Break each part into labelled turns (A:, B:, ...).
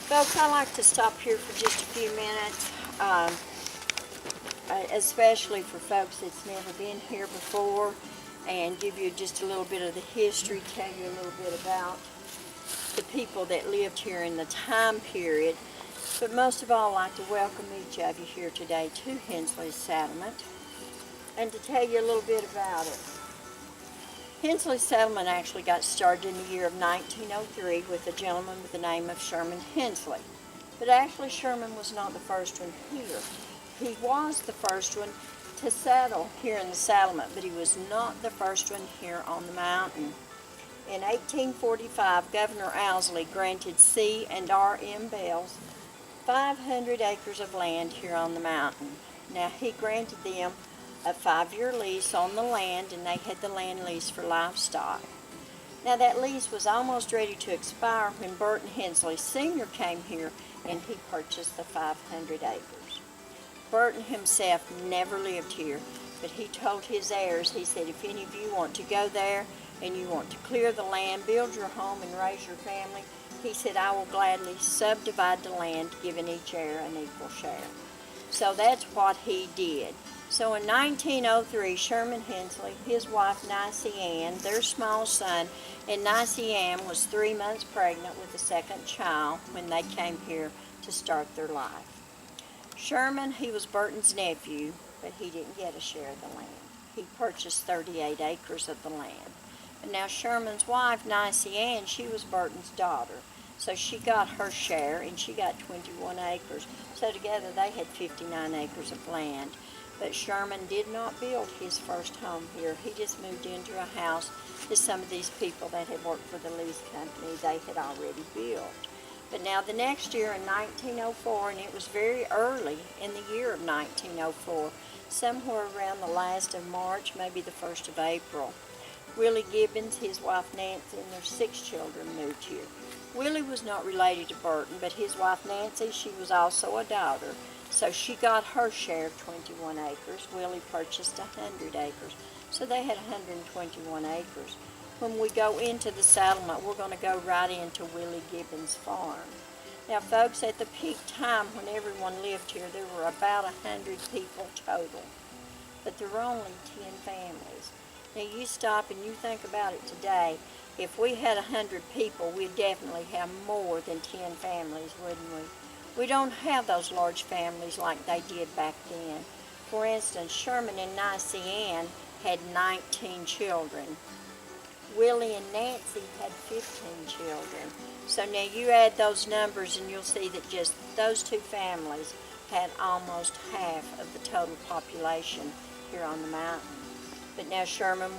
A: Folks, I like to stop here for just a few minutes, especially for folks that's never been here before, and give you just a little bit of the history, tell you a little bit about the people that lived here in the time period. But most of all, I'd like to welcome each of you here today to Hensley's settlement and to tell you a little bit about it. Hensley settlement actually got started in the year of 1903 with a gentleman with the name of Sherman Hensley. But actually Sherman was not the first one here. He was the first one to settle here in the settlement, but he was not the first one here on the mountain. In 1845, Governor Owsley granted C and R.M. Bells 500 acres of land here on the mountain. Now he granted them a 5-year lease on the land, and they had the land lease for livestock. Now that lease was almost ready to expire when Burton Hensley Sr. came here and he purchased the 500 acres. Burton himself never lived here, but he told his heirs, he said, if any of you want to go there and you want to clear the land, build your home and raise your family, he said, I will gladly subdivide the land, giving each heir an equal share. So that's what he did. So in 1903, Sherman Hensley, his wife Nicey Ann, their small son, and Nicey Ann was 3 months pregnant with a second child when they came here to start their life. Sherman, he was Burton's nephew, but he didn't get a share of the land. He purchased 38 acres of the land. And now Sherman's wife, Nicey Ann, she was Burton's daughter. So she got her share, and she got 21 acres. So together they had 59 acres of land. But Sherman did not build his first home here. He just moved into a house that some of these people that had worked for the lease company, they had already built. But now the next year in 1904, and it was very early in the year of 1904, somewhere around the last of March, maybe the 1st of April, Willie Gibbons, his wife Nancy, and their 6 children moved here. Willie was not related to Burton, but his wife Nancy, she was also a daughter. So she got her share of 21 acres. Willie purchased 100 acres. So they had 121 acres. When we go into the settlement, we're going to go right into Willie Gibbons' farm. Now folks, at the peak time when everyone lived here, there were about 100 people total. But there were only 10 families. Now you stop and you think about it today. If we had 100 people, we'd definitely have more than 10 families, wouldn't we? We don't have those large families like they did back then. For instance, Sherman and Nicey Ann had 19 children. Willie and Nancy had 15 children. So now you add those numbers and you'll see that just those 2 families had almost half of the total population here on the mountain. But now Sherman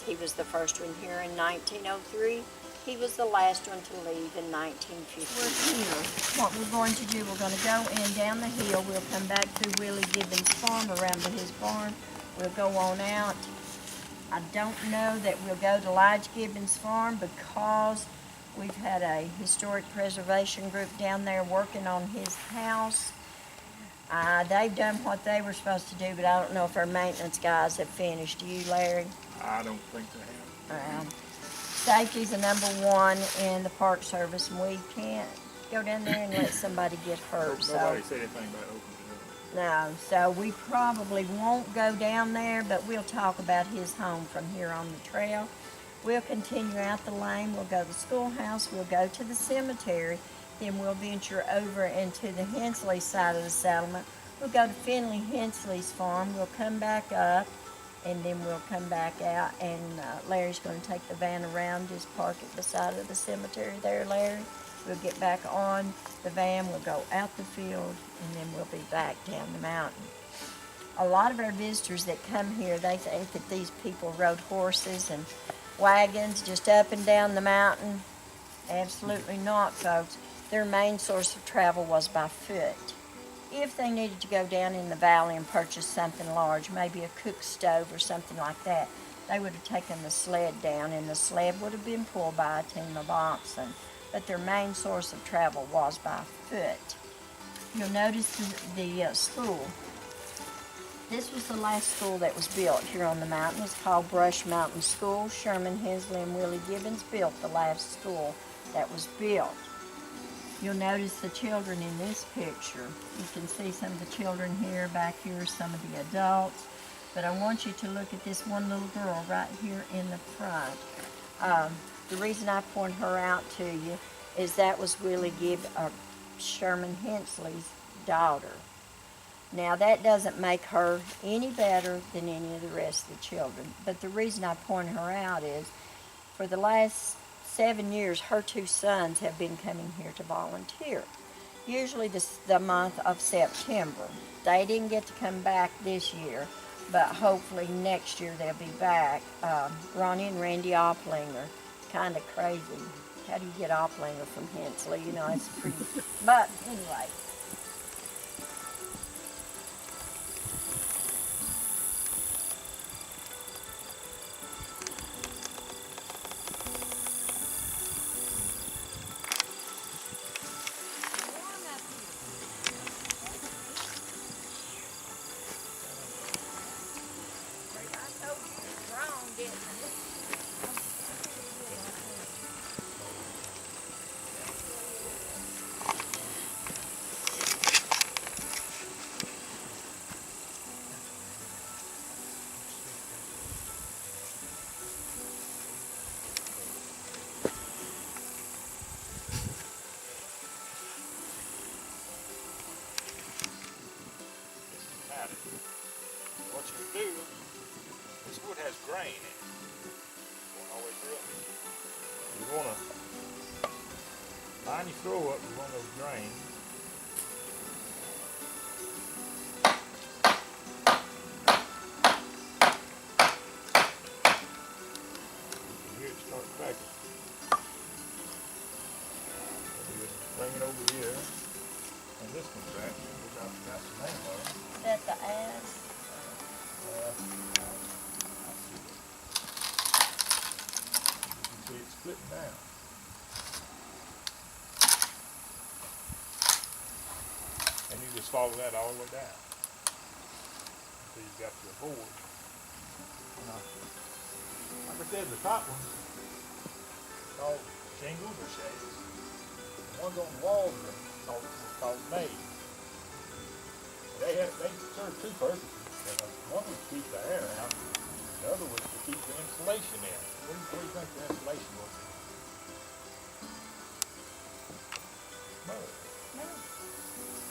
A: he was the first one here in 1903. He was the last one to leave in 1950. We're here. What we're going to do, we're going to go in down the hill. We'll come back through Willie Gibbons' farm, around to his barn. We'll go on out. I don't know that we'll go to Lige Gibbons' farm because we've had a historic preservation group down there working on his house. They've done what they were supposed to do, but I don't know if our maintenance guys have finished. Do you, Larry?
B: I don't think they have.
A: Safety's the number one in the Park Service, and we can't go down there and let somebody get hurt.
B: Nobody said anything about opening it
A: up. No, so we probably won't go down there, but we'll talk about his home from here on the trail. We'll continue out the lane. We'll go to the schoolhouse. We'll go to the cemetery. Then we'll venture over into the Hensley side of the settlement. We'll go to Finley Hensley's farm. We'll come back up. And then we'll come back out, and Larry's going to take the van around, just park at the side of the cemetery there, Larry. We'll get back on the van, we'll go out the field, and then we'll be back down the mountain. a lot of our visitors that come here, they think that these people rode horses and wagons just up and down the mountain. Absolutely not, folks. Their main source of travel was by foot. If they needed to go down in the valley and purchase something large, maybe a cook stove or something like that, they would have taken the sled down, and the sled would have been pulled by a team of oxen. But their main source of travel was by foot. You'll notice the school. This was the last school that was built here on the mountain. It's called Brush Mountain School. Sherman, Hensley, and Willie Gibbons built the last school that was built. You'll notice the children in this picture. You can see some of the children here, back here, some of the adults. But I want you to look at this one little girl right here in the front. The reason I point her out to you is that was Sherman Hensley's daughter. Now that doesn't make her any better than any of the rest of the children. But the reason I point her out is for the last 7 years, her 2 sons have been coming here to volunteer. Usually the month of September. They didn't get to come back this year, but hopefully next year they'll be back. Ronnie and Randy Opplinger, kind of crazy. How do you get Opplinger from Hensley? You know, it's pretty, but anyway.
B: What you do, this wood has grain in it, going all the way through it. You want to line your throw up with one of those grains. You can hear it start cracking. You just bring it over here, and this contraction, which I forgot the name of.
A: Is that the ass?
B: See it splitting down. And you just follow that all the way down until you got your board. Like I said, the top ones called shingles or shades. The ones on the walls are called maize. They serve 2 purposes. One was to keep the air out. The other was to keep the insulation in. What do you think the insulation was? Mud.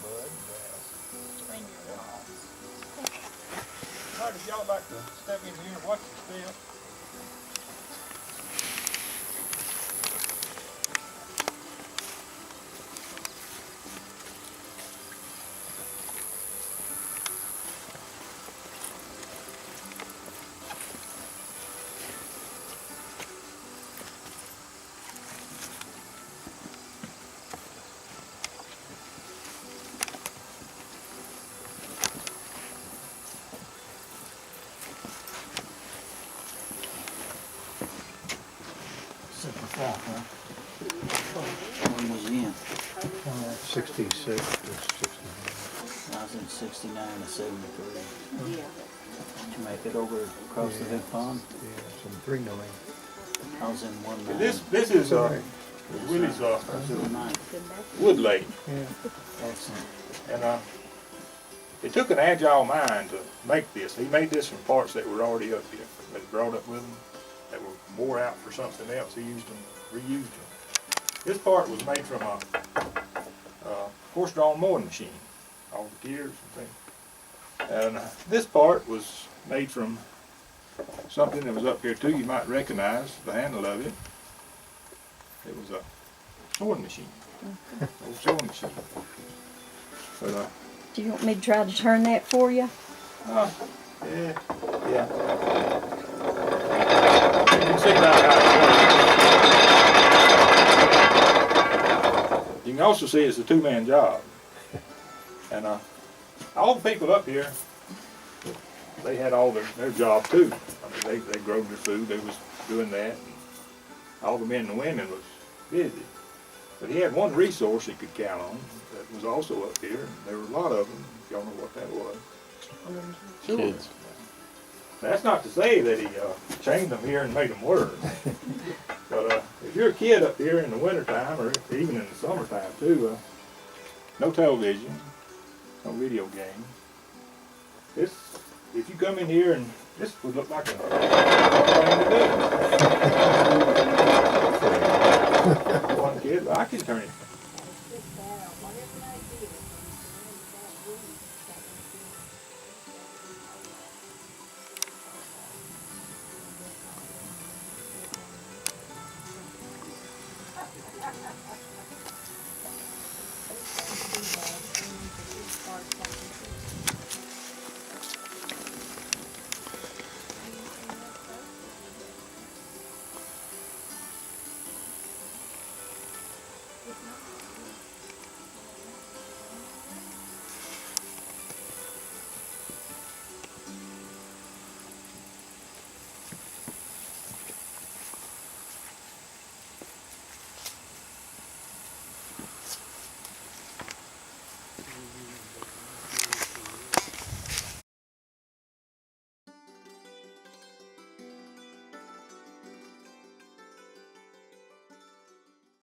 B: Mud and grass. All right, if y'all like to step in here and watch the step.
C: When was he in?
D: 66 to 69.
C: I was in 69 to 73.
A: Yeah.
C: Did you make it over across the big pond?
D: Yeah, some 3-9.
C: I was in 1
B: This is Willie's wood lake.
D: Yeah.
C: Excellent.
B: And it took an agile mind to make this. He made this from parts that were already up here, that he brought up with him, that were wore out for something else. He used them, reused them. This part was made from a horse-drawn mowing machine, all the gears and things. And this part was made from something that was up here too. You might recognize the handle of it. It was a sewing machine, old sewing machine. But
A: Do you want me to try to turn that for you?
B: Yeah, yeah. You can see about how it goes. You can also see it's a two-man job. And all the people up here, they had all their job too. I mean, they grew their food, they was doing that. All the men and women was busy. But he had one resource he could count on that was also up here, and there were a lot of them, if y'all know what that was.
A: Sure.
C: Kids.
B: That's not to say that he chained them here and made them work. But if you're a kid up here in the wintertime, or even in the summertime too, no television, no video game. If you come in here and this would look like a thing to do. One kid, I can turn it